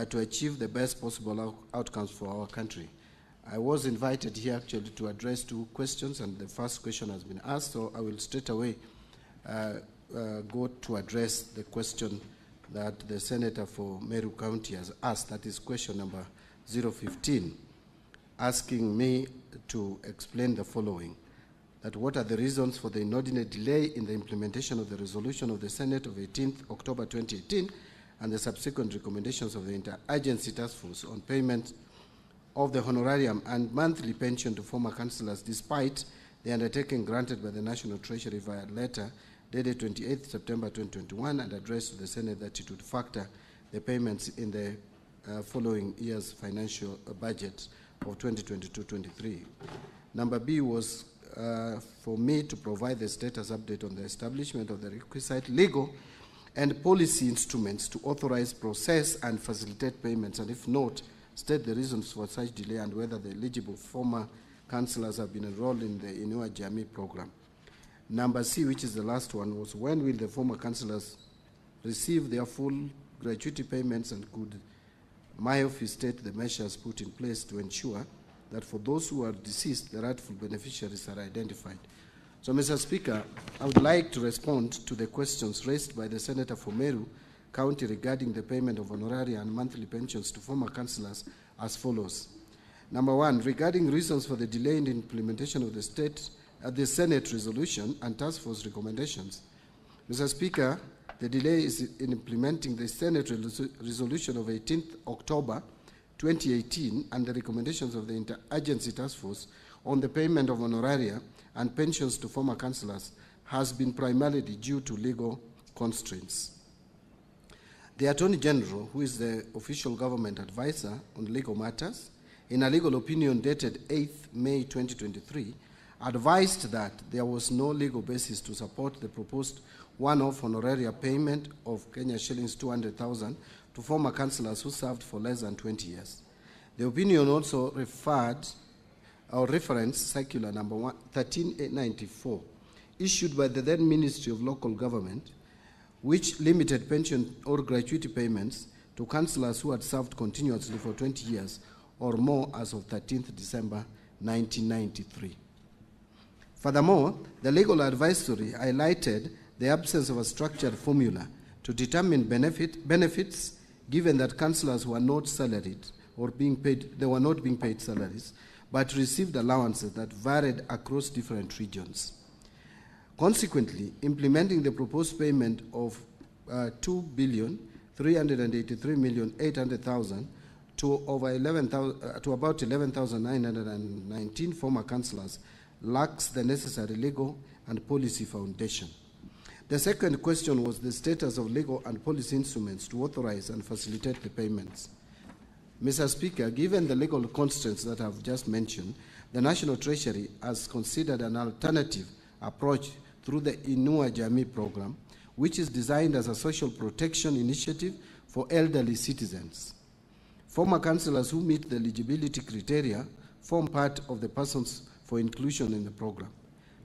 to achieve the best possible outcomes for our country. I was invited here actually to address 2 questions, and the first question has been asked, so I will straight away go to address the question that the Senator for Meru County has asked. That is question number 015, asking me to explain the following: that what are the reasons for the inordinate delay in the implementation of the resolution of the Senate of 18th October 2018 and the subsequent recommendations of the Interagency Task Force on payment of the honorarium and monthly pension to former councillors, despite the undertaking granted by the National Treasury via letter dated 28th September 2021 and addressed to the Senate that it would factor the payments in the following year's financial budget of 2022-23. Number B was for me to provide the status update on the establishment of the requisite legal and policy instruments to authorize, process, and facilitate payments, and if not, state the reasons for such delay and whether the eligible former councillors have been enrolled in the Inua Jamii program. Number C, which is the last one, was when will the former councillors receive their full gratuity payments, and could my office state the measures put in place to ensure that for those who are deceased, the rightful beneficiaries are identified. So, Mr. Speaker, I would like to respond to the questions raised by the Senator for Meru County regarding the payment of honoraria and monthly pensions to former councillors as follows. Number 1, regarding reasons for the delay in the implementation of the Senate resolution and task force recommendations. Mr. Speaker, the delay is in implementing the Senate resolution of 18th October 2018 and the recommendations of the Interagency Task Force on the payment of honoraria and pensions to former councillors has been primarily due to legal constraints. The Attorney General, who is the official government advisor on legal matters, in a legal opinion dated 8th May 2023, advised that there was no legal basis to support the proposed one-off honoraria payment of Kenya shillings 200,000 to former councillors who served for less than 20 years. The opinion also referenced circular number 13894, issued by the then Ministry of Local Government, which limited pension or gratuity payments to councillors who had served continuously for 20 years or more as of 13th December 1993. Furthermore, the legal advisory highlighted the absence of a structured formula to determine benefits, given that councillors were not salaried or were not being paid salaries, but received allowances that varied across different regions. Consequently, implementing the proposed payment of 2,383,800,000 to about 11,919 former councillors lacks the necessary legal and policy foundation. The second question was the status of legal and policy instruments to authorize and facilitate the payments. Mr. Speaker, given the legal constraints that I've just mentioned, the National Treasury has considered an alternative approach through the Inua Jamii program, which is designed as a social protection initiative for elderly citizens. Former councillors who meet the eligibility criteria form part of the persons for inclusion in the program.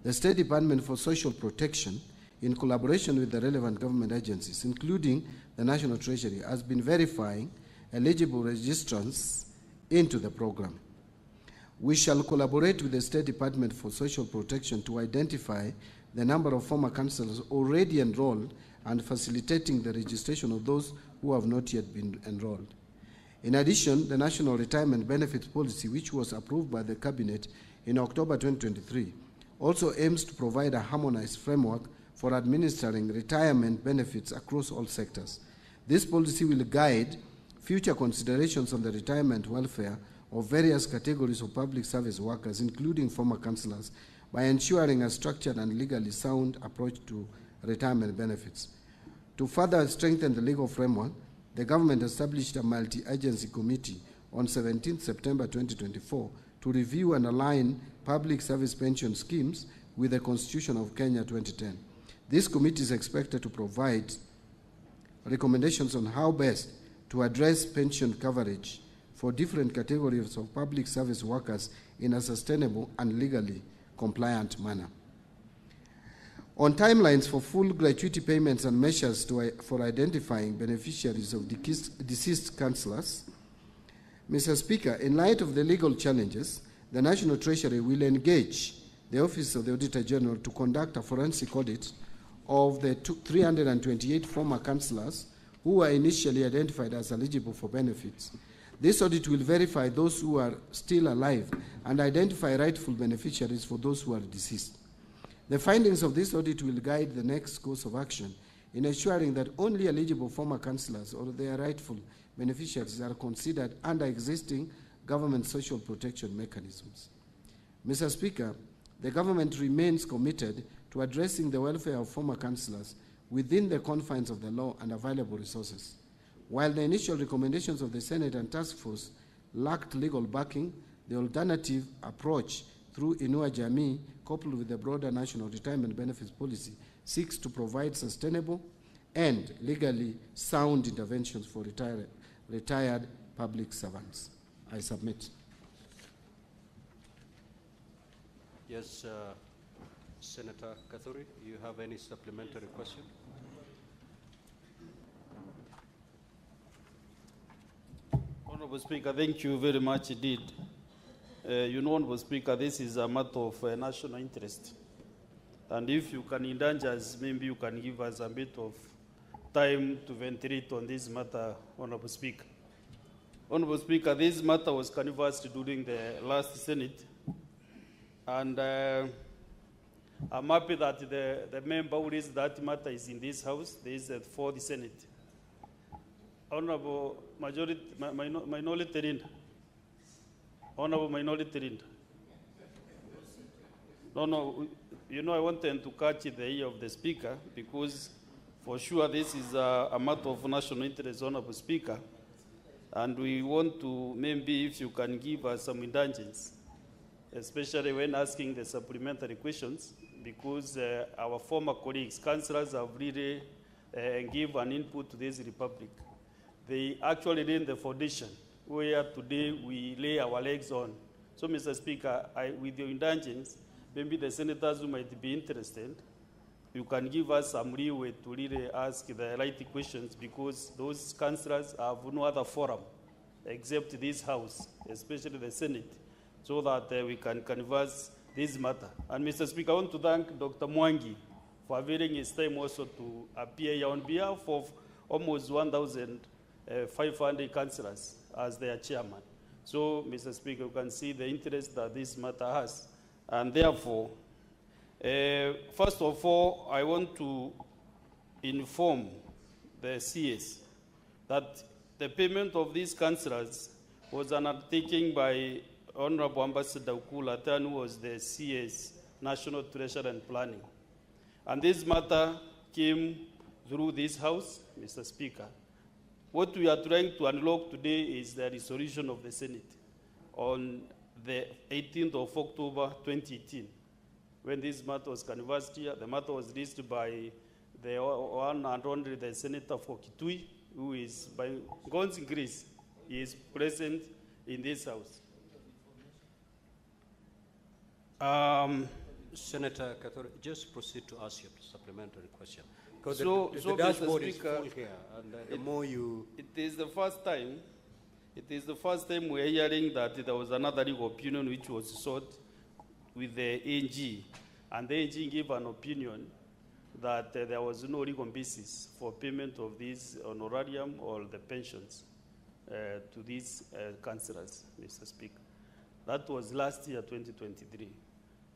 The State Department for Social Protection, in collaboration with the relevant government agencies, including the National Treasury, has been verifying eligible registrants into the program. We shall collaborate with the State Department for Social Protection to identify the number of former councillors already enrolled and facilitating the registration of those who have not yet been enrolled. In addition, the National Retirement Benefits Policy, which was approved by the Cabinet in October 2023, also aims to provide a harmonized framework for administering retirement benefits across all sectors. This policy will guide future considerations on the retirement welfare of various categories of public service workers, including former councillors, by ensuring a structured and legally sound approach to retirement benefits. To further strengthen the legal framework, the government established a multi-agency committee on 17 September 2024 to review and align public service pension schemes with the Constitution of Kenya 2010. This committee is expected to provide recommendations on how best to address pension coverage for different categories of public service workers in a sustainable and legally compliant manner. On timelines for full gratuity payments and measures for identifying beneficiaries of deceased councillors, Mr. Speaker, in light of the legal challenges, the National Treasury will engage the Office of the Auditor General to conduct a forensic audit of the 328 former councillors who were initially identified as eligible for benefits. This audit will verify those who are still alive and identify rightful beneficiaries for those who are deceased. The findings of this audit will guide the next course of action in ensuring that only eligible former councillors or their rightful beneficiaries are considered under existing government social protection mechanisms. Mr. Speaker, the government remains committed to addressing the welfare of former councillors within the confines of the law and available resources. While the initial recommendations of the Senate and Task Force lacked legal backing, the alternative approach through Inua Jamii, coupled with the broader national retirement benefits policy, seeks to provide sustainable and legally sound interventions for retired public servants. I submit. Yes, Senator Kathuri, you have any supplementary question? Honorable Speaker, thank you very much indeed. You know, Honorable Speaker, this is a matter of national interest. And if you can indulge us, maybe you can give us a bit of time to ventilate on this matter, Honorable Speaker. Honorable Speaker, this matter was canvassed during the last Senate. And I'm happy that the member who raised that matter is in this House. There is for the Senate. Honorable Minority Leader. Honorable Minority Leader. No, you know, I wanted to catch the ear of the Speaker because for sure this is a matter of national interest, Honorable Speaker. And we want to, maybe if you can give us some indulgence, especially when asking the supplementary questions, because our former colleagues, councillors, have really given an input to this republic. They actually laid the foundation where today we lay our legs on. So, Mr. Speaker, with your indulgence, maybe the senators who might be interested, you can give us some leeway to really ask the right questions, because those councillors have no other forum except this House, especially the Senate, so that we can canvass this matter. And Mr. Speaker, I want to thank Dr. Mwangi for availing his time also to appear here on behalf of almost 1,500 councillors as their chairman. So, Mr. Speaker, you can see the interest that this matter has. And therefore, first of all, I want to inform the CS that the payment of these councillors was an undertaking by Honorable Ambassador Ukula, who was the CS, National Treasury and Planning. And this matter came through this House, Mr. Speaker. What we are trying to unlock today is the resolution of the Senate on the 18th of October 2018. When this matter was canvassed here, the matter was raised by the one and only the Senator for Kitui, who is, by God's grace, he is present in this House. Senator Kathuri, just proceed to ask your supplementary question. Because So, the dashboard is Speaker, full here, and the more you... It is the first time we are hearing that there was another legal opinion which was sought with the AG, and the AG gave an opinion that there was no legal basis for payment of these honorarium or the pensions to these councillors, Mr. Speaker. That was last year, 2023.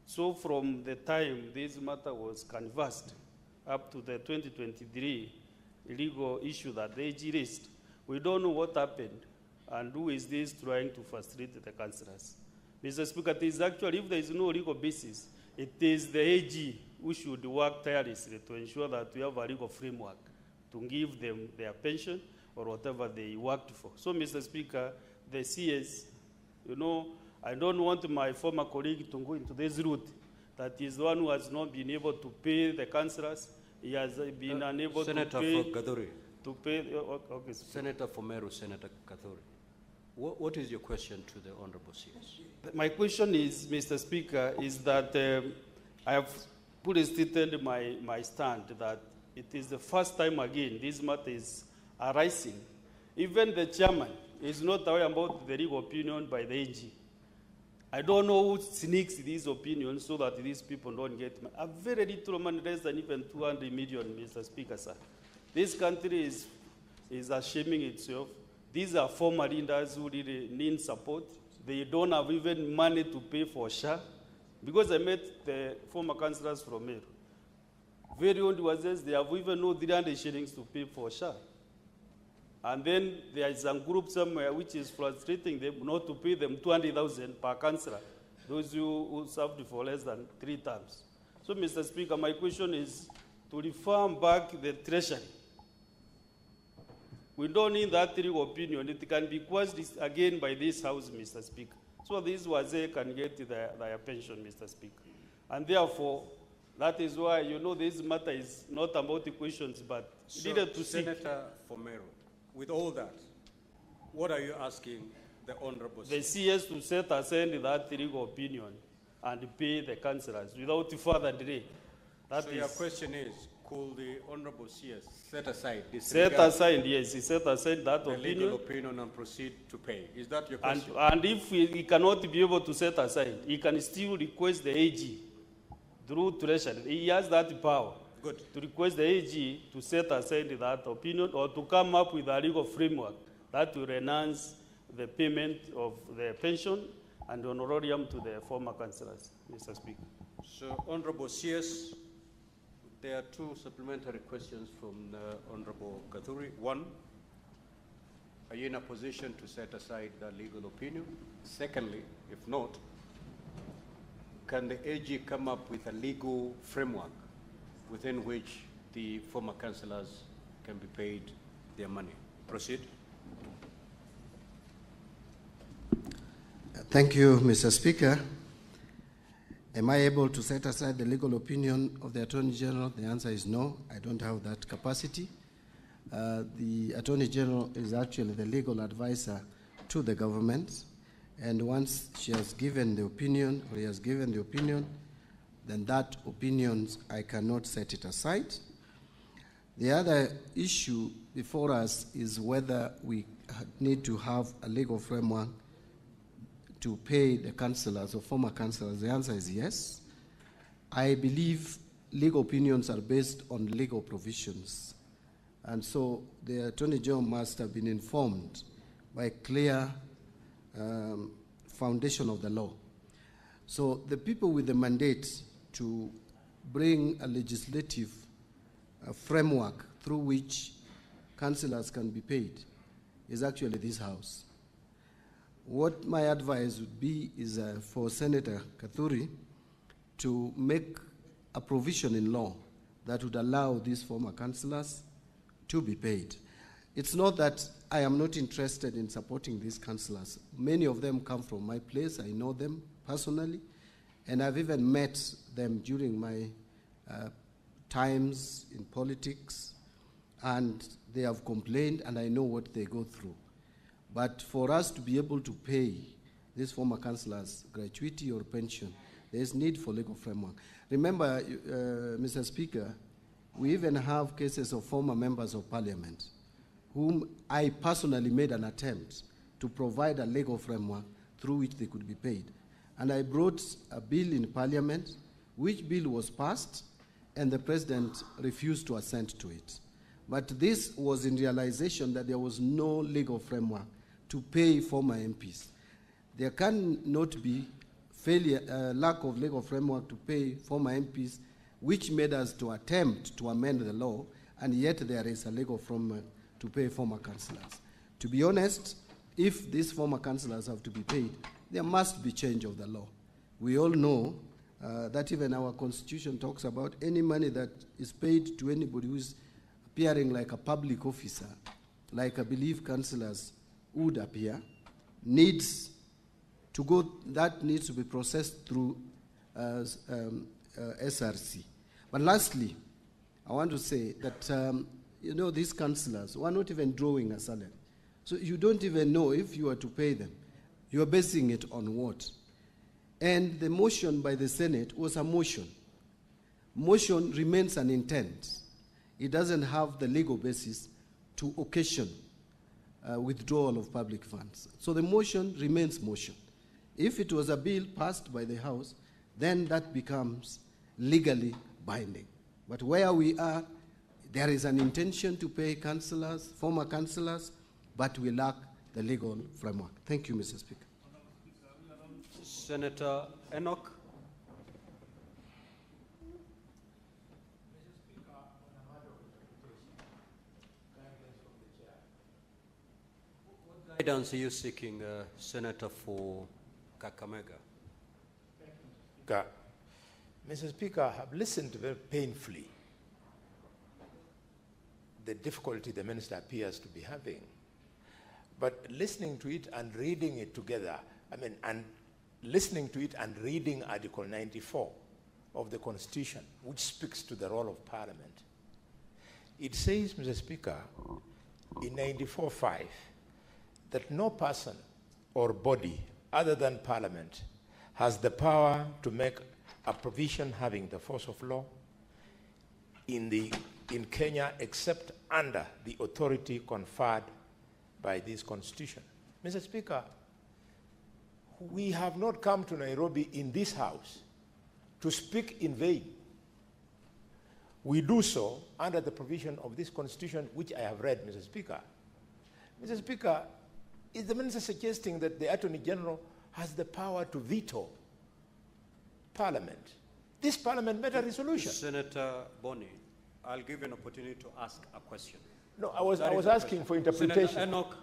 So from the time this matter was canvassed up to the 2023 legal issue that the AG raised, we don't know what happened and who is this trying to frustrate the councillors. Mr. Speaker, it is actually, if there is no legal basis, it is the AG who should work tirelessly to ensure that we have a legal framework to give them their pension or whatever they worked for. So, Mr. Speaker, the CS, you know, I don't want my former colleague to go into this route that is the one who has not been able to pay the councillors. He has been unable Senator to pay. Okay, Senator for Meru, Senator Kathuri. What is your question to the Honorable CS? My question is, Mr. Speaker, is that I have fully stated my stand that it is the first time again this matter is arising. Even the chairman is not aware about the legal opinion by the AG. I don't know who sneaks these opinions so that these people don't get money. A very little money, less than even 200 million, Mr. Speaker, sir. This country is ashaming itself. These are former leaders who really need support. They don't have even money to pay for SHA. Because I met the former councillors from Meru. Very old ones, they have even no 300 shillings to pay for SHA. And then there is a group somewhere which is frustrating them not to pay them 200,000 per councillor, those who served for less than 3 terms. So, Mr. Speaker, my question is to reform back the Treasury. We don't need that legal opinion. It can be quashed again by this House, Mr. Speaker. So this Wazir can get their pension, Mr. Speaker. And therefore, that is why, you know, this matter is not about the questions, but needed to seek. Senator Fomero, with all that, what are you asking the Honorable The CS to set aside that legal opinion and pay the councillors without further delay. So your question is, could the Honorable CS set aside this set aside, yes, he set aside that the opinion. legal opinion and proceed to pay? Is that your question? And if he cannot be able to set aside, he can still request the AG through Treasury. He has that power. Good. To request the AG to set aside that opinion or to come up with a legal framework that will enhance the payment of the pension and honorarium to the former councillors, Mr. Speaker. So, Honorable CS, there are 2 supplementary questions from Honorable Gathuri. 1, are you in a position to set aside the legal opinion? Secondly, if not, can the AG come up with a legal framework within which the former councillors can be paid their money? Proceed. Thank you, Mr. Speaker. Am I able to set aside the legal opinion of the Attorney General? The answer is no. I don't have that capacity. The Attorney General is actually the legal advisor to the government, and once she has given the opinion, or he has given the opinion, then that opinion, I cannot set it aside. The other issue before us is whether we need to have a legal framework to pay the councillors or former councillors. The answer is yes. I believe legal opinions are based on legal provisions. And so the Attorney General must have been informed by clear foundation of the law. So the people with the mandate to bring a legislative framework through which councillors can be paid is actually this House. What my advice would be is for Senator Gathuri to make a provision in law that would allow these former councillors to be paid. It's not that I am not interested in supporting these councillors. Many of them come from my place. I know them personally, and I've even met them during my times in politics, and they have complained, and I know what they go through. But for us to be able to pay these former councillors gratuity or pension, there is need for legal framework. Remember, Mr. Speaker, we even have cases of former members of parliament whom I personally made an attempt to provide a legal framework through which they could be paid. And I brought a bill in parliament, which bill was passed, and the president refused to assent to it. But this was in realization that there was no legal framework to pay former MPs. There cannot be lack of legal framework to pay former MPs, which made us to attempt to amend the law, and yet there is a legal framework to pay former councillors. To be honest, if these former councillors have to be paid, there must be change of the law. We all know that even our constitution talks about any money that is paid to anybody who is appearing like a public officer, like I believe councillors would appear, needs to be processed through SRC. But lastly, I want to say that, you know, these councillors were not even drawing a salary. So you don't even know if you are to pay them. You are basing it on what? And the motion by the Senate was a motion. motion remains an intent. It doesn't have the legal basis to occasion withdrawal of public funds. So the motion remains motion. If it was a bill passed by the House, then that becomes legally binding. But where we are, there is an intention to pay councillors, former councillors, but we lack the legal framework. Thank you, Mr. Speaker. Senator Enoch. What guidance are you seeking, Senator, for Kakamega? Mr. Speaker, I have listened very painfully the difficulty the minister appears to be having. But listening to it and reading it together, and listening to it and reading Article 94 of the Constitution, which speaks to the role of Parliament, it says, Mr. Speaker, in 94(5), that no person or body other than Parliament has the power to make a provision having the force of law in Kenya except under the authority conferred by this Constitution. Mr. Speaker, we have not come to Nairobi in this House to speak in vain. We do so under the provision of this Constitution, which I have read, Mr. Speaker. Mr. Speaker, is the minister suggesting that the Attorney General has the power to veto Parliament? This Parliament made a resolution. Senator Boni, I'll give you an opportunity to ask a question. No, I was asking for interpretation. Senator Enoch,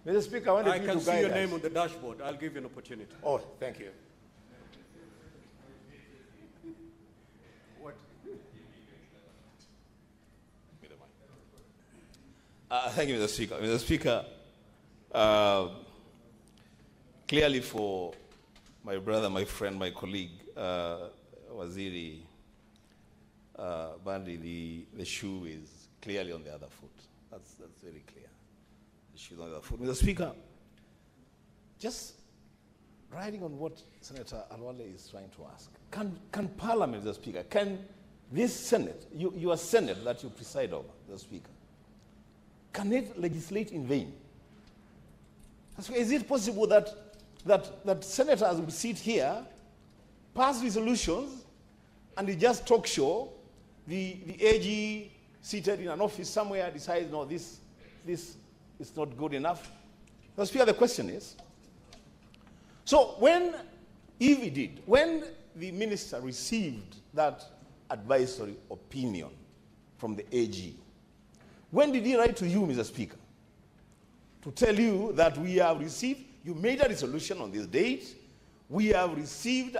Mr. Speaker, I wanted you to guide us. I can see your name on the dashboard. I'll give you an opportunity. Oh, thank you. Thank you, Mr. Speaker. Mr. Speaker, clearly for my brother, my friend, my colleague, Waziri Mbadi, the shoe is clearly on the other foot. That's very clear. The shoe is on the other foot. Mr. Speaker, just riding on what Senator Alwale is trying to ask, can Parliament, Mr. Speaker, can this Senate, your Senate that you preside over, Mr. Speaker, can it legislate in vain? Is it possible that senators will sit here, pass resolutions, and they just talk show, the AG seated in an office somewhere decides, no, this is not good enough? Mr. Speaker, the question is, so when the minister received that advisory opinion from the AG, when did he write to you, Mr. Speaker, to tell you that we have received, you made a resolution on this date, we have received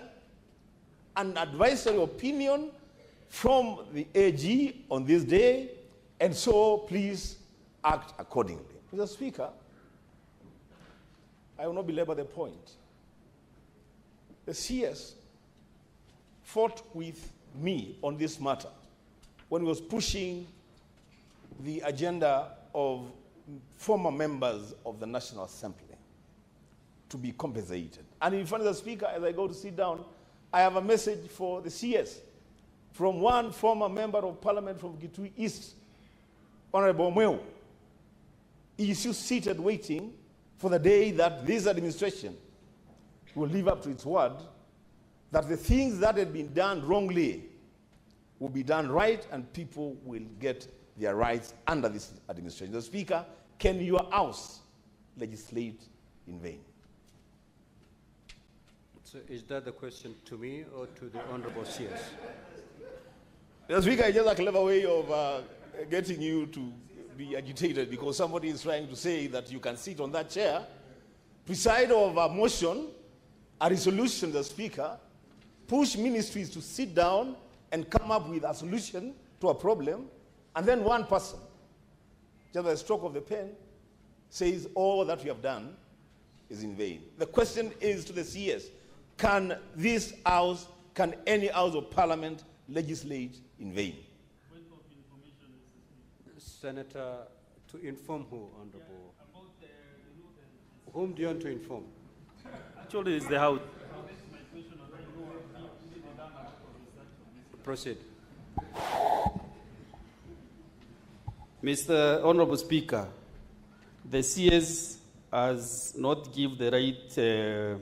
an advisory opinion from the AG on this day, and so please act accordingly? Mr. Speaker, I will not belabor the point. The CS fought with me on this matter when he was pushing the agenda of former members of the National Assembly to be compensated. And in front of the Speaker, as I go to sit down, I have a message for the CS from one former member of Parliament from Kitui East, Honorable Mweu. He is still seated waiting for the day that this administration will live up to its word, that the things that had been done wrongly will be done right and people will get their rights under this administration. The Speaker, can your house legislate in vain? So is that the question to me or to the Honorable CS? The Speaker, it's just a clever way of getting you to be agitated because somebody is trying to say that you can sit on that chair, preside over a motion, a resolution, the Speaker, push ministries to sit down and come up with a solution to a problem, and then one person, just by a stroke of the pen, says all that we have done is in vain. The question is to the CS, can this house, can any house of Parliament legislate in vain? Senator, to inform who, Honorable? Whom do you want to inform? Actually, it's the House. Proceed. Mr. Honorable Speaker, the CS has not given the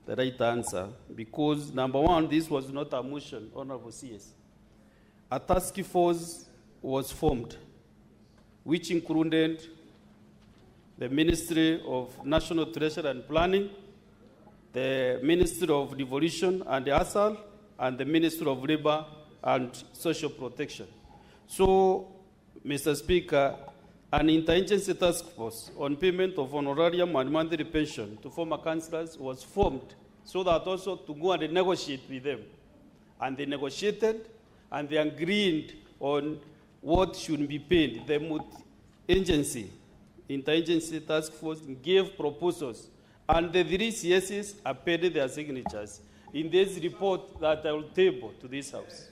right answer because, number one, this was not a motion, Honorable CS. A task force was formed, which included the Ministry of National Treasury and Planning, the Ministry of Devolution and ASAL, and the Ministry of Labor and Social Protection. So, Mr. Speaker, an interagency task force on payment of honorarium and monthly pension to former councillors was formed so that also to go and negotiate with them. And they negotiated and they agreed on what should be paid. The interagency task force gave proposals, and the 3 CSs appended their signatures in this report that I will table to this House.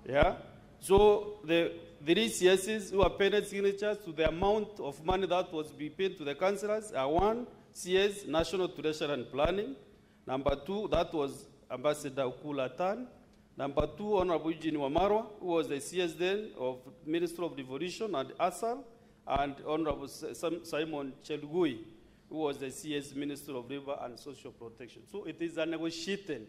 Yeah? So the 3 CSs who appended signatures to the amount of money that was to be paid to the councillors are 1 CS, National Treasury and Planning. Number 2, that was Ambassador Ukula Tan. Number 2, Honorable Eugene Wamarwa, who was the CS then of Ministry of Devolution and ASAL, and Honorable Simon Chelugui, who was the CS Minister of Labor and Social Protection. So it is a negotiated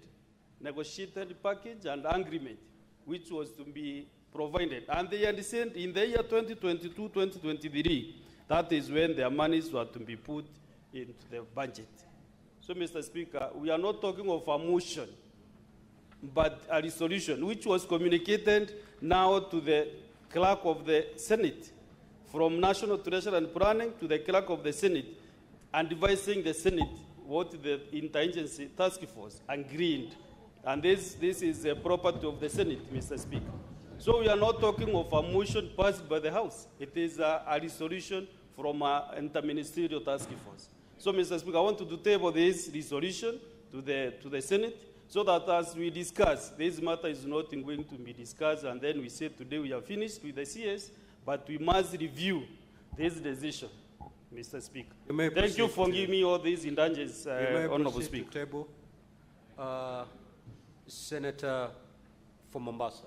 package and agreement which was to be provided. And they understand in the year 2022-2023, that is when their monies were to be put into the budget. So, Mr. Speaker, we are not talking of a motion, but a resolution which was communicated now to the clerk of the Senate, from National Treasury and Planning to the clerk of the Senate, advising the Senate what the interagency task force agreed. And this is a property of the Senate, Mr. Speaker. So we are not talking of a motion passed by the House. It is a resolution from an interministerial task force. So, Mr. Speaker, I want to table this resolution to the Senate so that as we discuss, this matter is not going to be discussed and then we say today we are finished with the CS, but we must review this decision, Mr. Speaker. Thank you for giving me all these indulgences, Honorable Speaker. Table. Senator from Mombasa.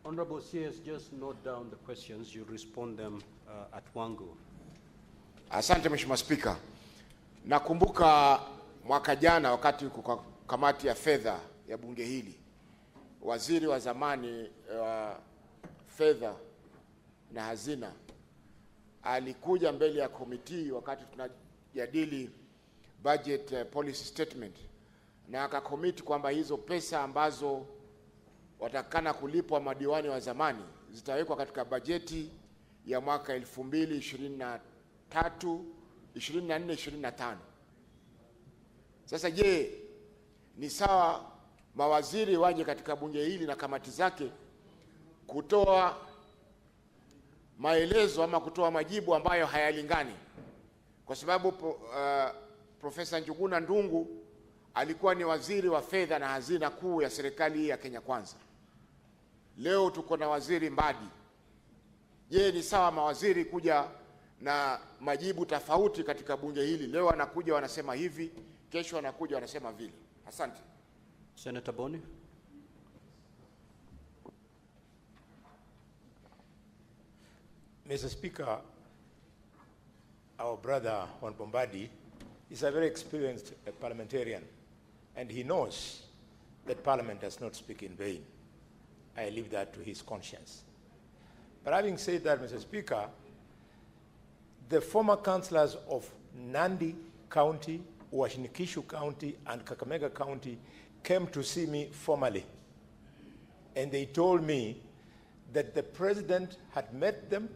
Honorable CS, just note down the questions. You respond them at one go. Asante Mheshimiwa Spika. Nakumbuka mwaka jana wakati kwa kamati ya fedha ya bunge hili, waziri wa zamani wa fedha na hazina alikuja mbele ya komiti wakati tunajadili budget policy statement, na akakomiti kwamba hizo pesa ambazo watakana kulipwa madiwani wa zamani zitawekwa katika bajeti ya mwaka 2023 24-25. Sasa je, ni sawa mawaziri waje katika bunge hili na kamati zake kutoa maelezo ama kutoa majibu ambayo hayalingani? Kwa sababu Profesa Njuguna Ndung'u alikuwa ni waziri wa fedha na hazina kuu ya serikali ya Kenya Kwanza. Leo tuko na waziri Mbadi. Je, ni sawa mawaziri kuja na majibu tofauti katika bunge hili? Leo wanakuja wanasema hivi, kesho wanakuja wanasema vile. Asante. Senator Boni. Mr. Speaker, our brother Mbadi is a very experienced parliamentarian, and he knows that Parliament does not speak in vain. I leave that to his conscience. But having said that, Mr. Speaker, the former councillors of Nandi County, Uasin Gishu County, and Kakamega County came to see me formally, and they told me that the president had met them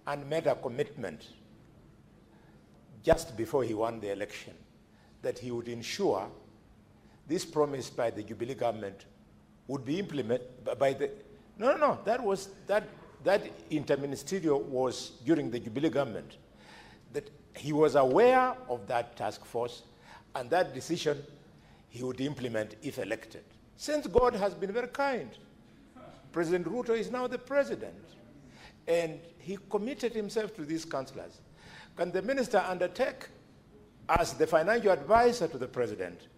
and made a commitment just before he won the election that he would ensure this promise by the Jubilee government would be implemented by the... No, that interministerial was during the Jubilee government, that he was aware of that task force and that decision he would implement if elected. Since God has been very kind, President Ruto is now the president, and he committed himself to these councillors. Can the minister undertake, as the financial advisor to the president,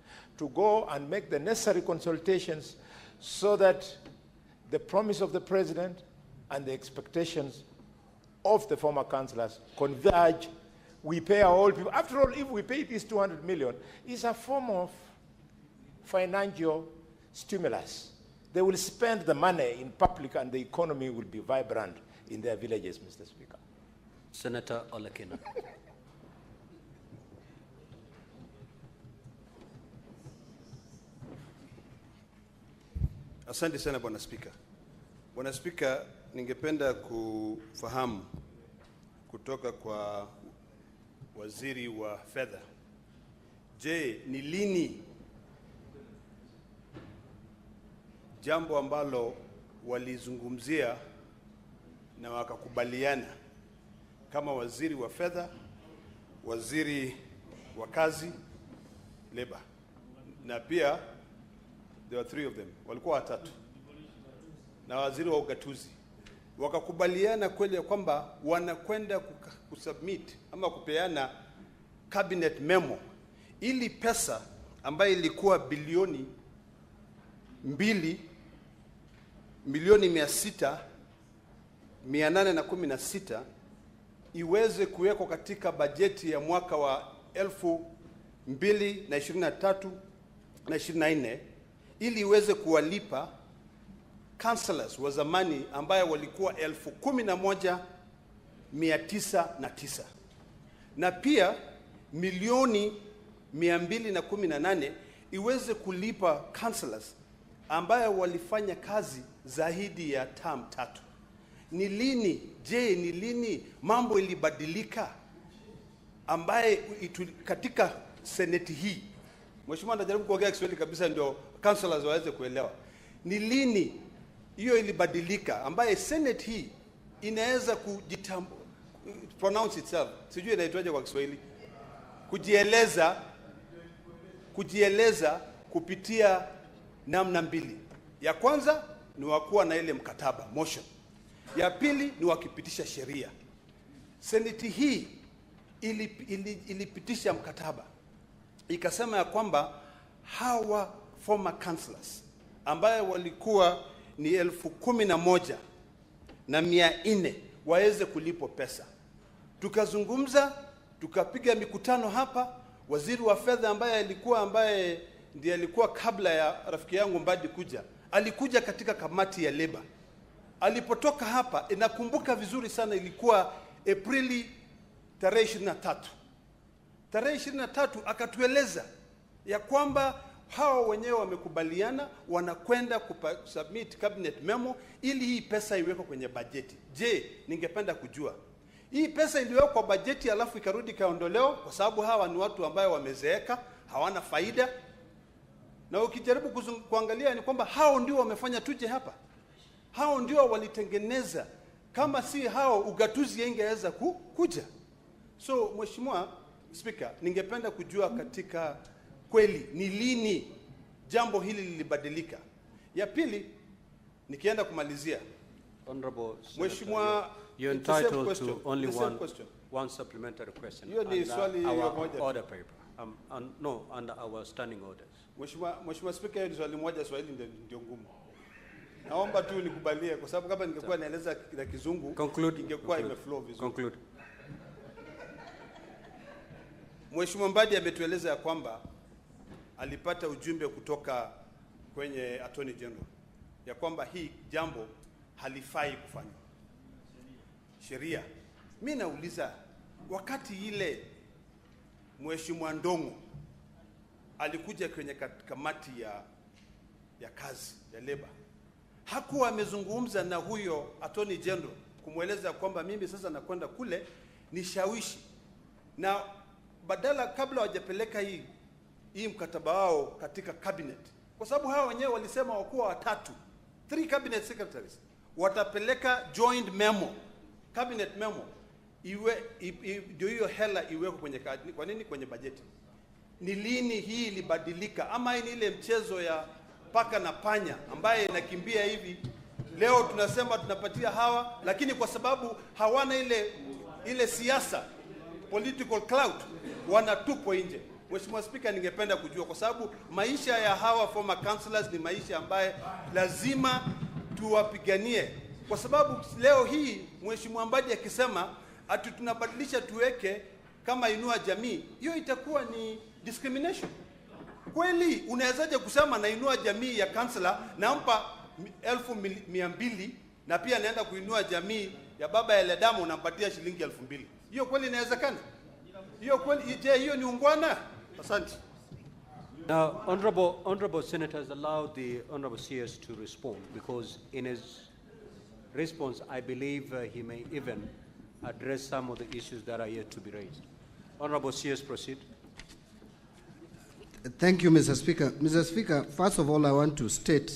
to go and make the necessary consultations so that the promise of the president and the expectations of the former councillors converge. We pay our old people. After all, if we pay this 200 million, it's a form of financial stimulus. They will spend the money in public and the economy will be vibrant in their villages, Mr. Speaker. Senator Olekina. Asante sana Bwana Spika. Bwana Spika, ningependa kufahamu kutoka kwa waziri wa fedha. Je, ni lini jambo ambalo walizungumzia na wakakubaliana kama waziri wa fedha, waziri wa kazi, labor, na pia there were 3 of them, walikuwa watatu, na waziri wa ugatuzi, wakakubaliana kweli ya kwamba wanakwenda kusubmit ama kupeana cabinet memo ili pesa ambayo ilikuwa bilioni 2,600,816 iweze kuwekwa katika bajeti ya mwaka wa 2023 na 24 ili iweze kuwalipa councillors wa zamani ambayo walikuwa 11,909 na pia milioni 218 iweze kulipa councillors ambayo walifanya kazi zaidi ya term 3. Ni lini, je, ni lini mambo ilibadilika ambaye katika seneti hii? Mheshimiwa, najaribu kuongea Kiswahili kabisa ndio councillors waweze kuelewa. Ni lini hiyo ilibadilika ambaye seneti hii inaweza pronounce itself, sijui inaitwaje kwa Kiswahili, kujieleza kupitia namna mbili. Ya kwanza ni wakuwa na ile mkataba motion, ya pili ni wakipitisha sheria. Seneti hii ilipitisha mkataba ikasema ya kwamba hawa former councillors ambayo walikuwa ni 11,400 waweze kulipwa pesa. Tukazungumza, tukapiga mikutano hapa. Waziri wa fedha ambaye ndiye alikuwa kabla ya rafiki yangu Mbadi kuja, alikuja katika kamati ya labor. Alipotoka hapa, inakumbuka vizuri sana, ilikuwa Aprili tarehe 23. Tarehe 23 akatueleza ya kwamba hao wenyewe wamekubaliana wanakwenda submit cabinet memo ili hii pesa iwekwe kwenye bajeti. Je, ningependa kujua hii pesa iliwekwa kwa bajeti alafu ikarudi kaondolewa kwa sababu hawa ni watu ambao wamezeeka, hawana faida? Na ukijaribu kuangalia ni kwamba hao ndio wamefanya tuje hapa. Hao ndio walitengeneza. Kama si hao, ugatuzi ingeweza kuja. So, Mheshimiwa Speaker, ningependa kujua katika kweli ni lini jambo hili lilibadilika. Ya pili, nikienda kumalizia, Honorable Mheshimiwa, you're entitled to only one supplementary question. Hiyo ni swali our order paper. No, under our standing orders. Mheshimiwa Speaker, hiyo ni swali moja, Swahili ndio ngumu. Naomba tu nikubalie kwa sababu kama ningekuwa naeleza na Kizungu ingekuwa imeflow vizuri. Conclude. Mheshimiwa Mbadi ametueleza ya kwamba alipata ujumbe kutoka kwenye Attorney General ya kwamba hii jambo halifai kufanywa. Sheria. Mimi nauliza, wakati ile Mheshimiwa Ndongo alikuja kwenye kamati ya kazi ya labor, hakuwa amezungumza na huyo Attorney General kumweleza kwamba mimi sasa nakwenda kule nishawishi, na badala kabla hawajapeleka hii mkataba wao katika cabinet, kwa sababu hao wenyewe walisema wakuwa watatu, 3 cabinet secretaries watapeleka joint memo, cabinet memo, ndio hiyo hela iweko kwenye, kwa nini kwenye bajeti? Ni lini hii ilibadilika? Ama ni ile mchezo ya paka na panya ambaye inakimbia hivi, leo tunasema tunapatia hawa, lakini kwa sababu hawana ile siasa, political clout, wanatupwa nje. Mheshimiwa Spika, ningependa kujua kwa sababu maisha ya hawa former councillors ni maisha ambaye lazima tuwapiganie, kwa sababu leo hii Mheshimiwa Mbadi akisema ati tunabadilisha tuweke kama Inua Jamii, hiyo itakuwa ni discrimination. Kweli unawezaje kusema na Inua Jamii ya councillor nampa 1,200 na pia naenda kuinua jamii ya baba ya Ledamo unampatia shilingi 2,000? Hiyo kweli inawezekana? Hiyo kweli, je, hiyo ni ungwana? Asante. Now, honorable senators, allow the honorable CS to respond, because in his response, I believe he may even address some of the issues that are yet to be raised. Honorable CS, proceed. Thank you, Mr. Speaker. Mr. Speaker, first of all, I want to state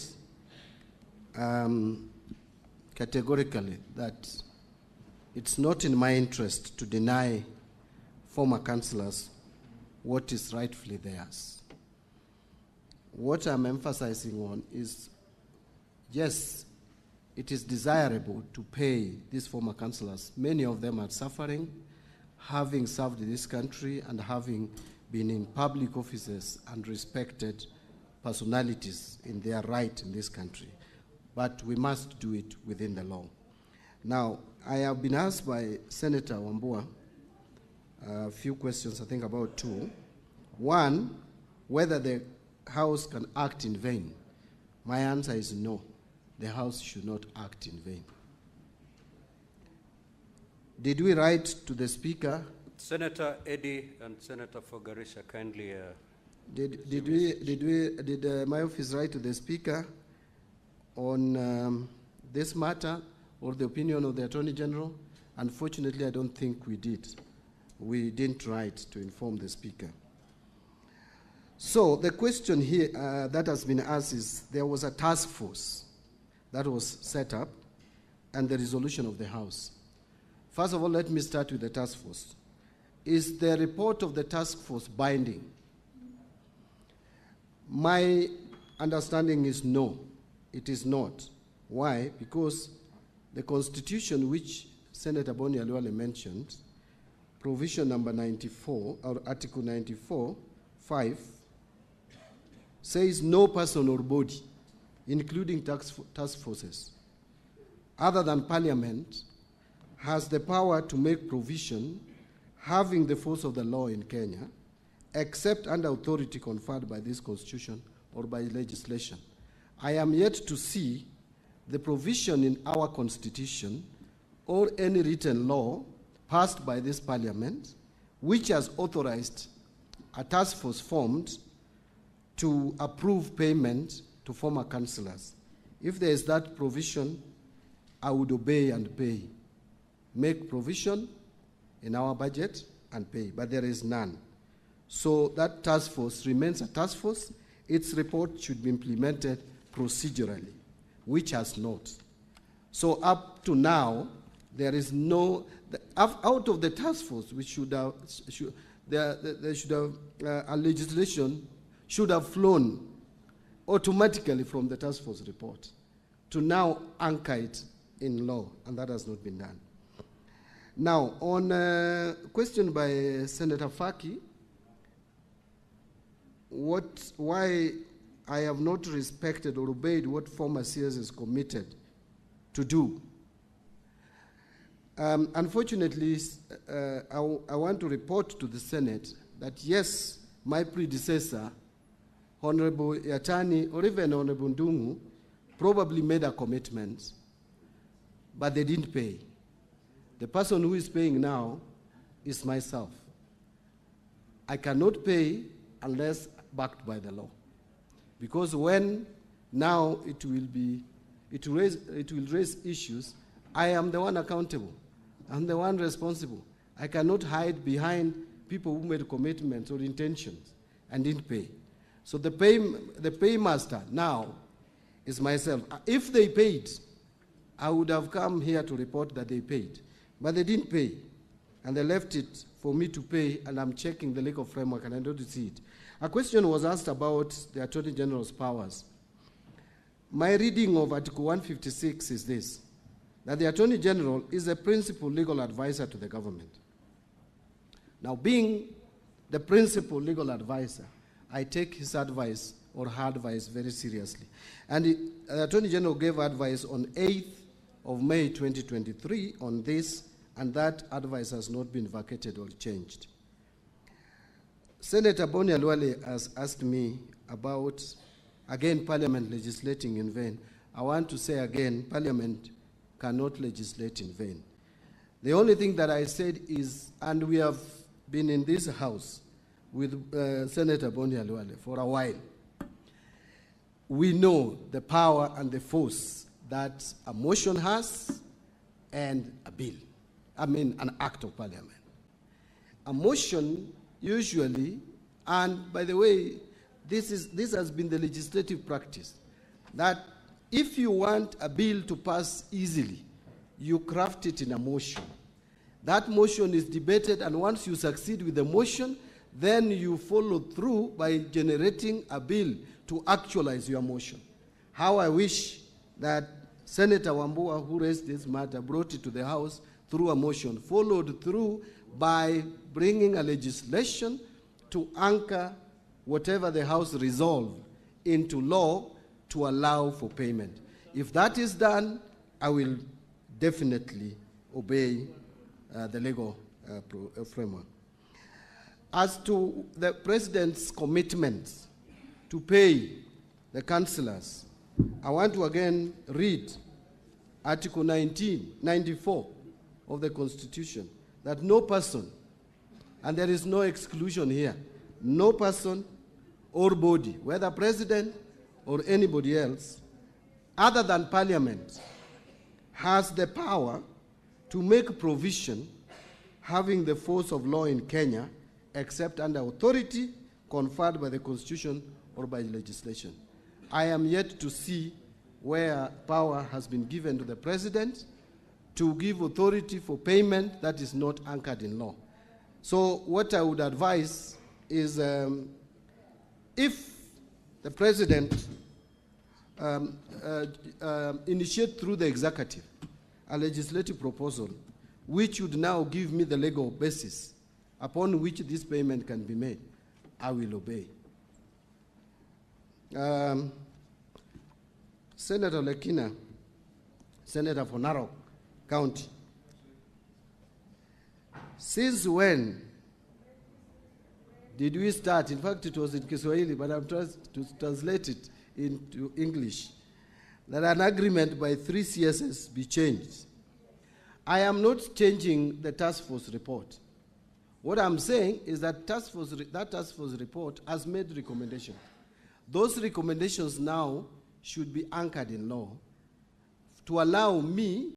categorically that it's not in my interest to deny former councillors what is rightfully theirs. What I'm emphasizing on is, yes, it is desirable to pay these former councillors. Many of them are suffering, having served this country and having been in public offices and respected personalities in their right in this country. But we must do it within the law. Now, I have been asked by Senator Wambua a few questions, I think about two. One, whether the House can act in vain. My answer is no. The House should not act in vain. Did we write to the Speaker? Senator Eddy and Senator Fogarisha, kindly. Did my office write to the Speaker on this matter or the opinion of the Attorney General? Unfortunately, I don't think we did. We didn't write to inform the Speaker. So the question here that has been asked is, there was a task force that was set up and the resolution of the House. First of all, let me start with the task force. Is the report of the task force binding? My understanding is no, it is not. Why? Because the Constitution, which Senator Boni Aluale mentioned, provision number 94, or Article 94(5), says no person or body, including task forces, other than Parliament, has the power to make provision having the force of the law in Kenya, except under authority conferred by this Constitution or by legislation. I am yet to see the provision in our Constitution or any written law passed by this Parliament which has authorized a task force formed to approve payment to former councillors. If there is that provision, I would obey and pay. Make provision in our budget and pay, but there is none. So that task force remains a task force. Its report should be implemented procedurally, which has not. So up to now, there is no, out of the task force, which should have, a legislation should have flown automatically from the task force report to now anchor it in law, and that has not been done. Now, on a question by Senator Faki, why I have not respected or obeyed what former CS is committed to do. Unfortunately, I want to report to the Senate that yes, my predecessor, Honorable Yatani, or even Honorable Ndungu, probably made a commitment, but they didn't pay. The person who is paying now is myself. I cannot pay unless backed by the law. Because when now it will raise issues, I am the one accountable. I'm the one responsible. I cannot hide behind people who made commitments or intentions and didn't pay. So the paymaster now is myself. If they paid, I would have come here to report that they paid. But they didn't pay. And they left it for me to pay, and I'm checking the legal framework, and I don't see it. A question was asked about the Attorney General's powers. My reading of Article 156 is this, that the Attorney General is a principal legal advisor to the government. Now, being the principal legal advisor, I take his advice or her advice very seriously. And the Attorney General gave advice on 8th of May 2023 on this, and that advice has not been vacated or changed. Senator Boni Alwale has asked me about, again, Parliament legislating in vain. I want to say again, Parliament cannot legislate in vain. The only thing that I said is, and we have been in this house with Senator Boni Alwale for a while, we know the power and the force that a motion has and a bill, an act of Parliament. A motion usually, and by the way, this has been the legislative practice, that if you want a bill to pass easily, you craft it in a motion. That motion is debated, and once you succeed with the motion, then you follow through by generating a bill to actualize your motion. How I wish that Senator Wambua, who raised this matter, brought it to the House through a motion, followed through by bringing a legislation to anchor whatever the House resolved into law to allow for payment. If that is done, I will definitely obey the legal framework. As to the President's commitment to pay the councillors, I want to again read Article 94 of the Constitution, that no person, and there is no exclusion here, no person or body, whether President or anybody else, other than Parliament, has the power to make provision having the force of law in Kenya, except under authority conferred by the Constitution or by legislation. I am yet to see where power has been given to the President to give authority for payment that is not anchored in law. So what I would advise is if the President initiate through the executive a legislative proposal which would now give me the legal basis upon which this payment can be made, I will obey. Senator Lekina, Senator for Narok County, since when did we start? In fact, it was in Kiswahili, but I'm trying to translate it into English, that an agreement by 3 CSs be changed. I am not changing the task force report. What I'm saying is that task force report has made recommendations. Those recommendations now should be anchored in law to allow me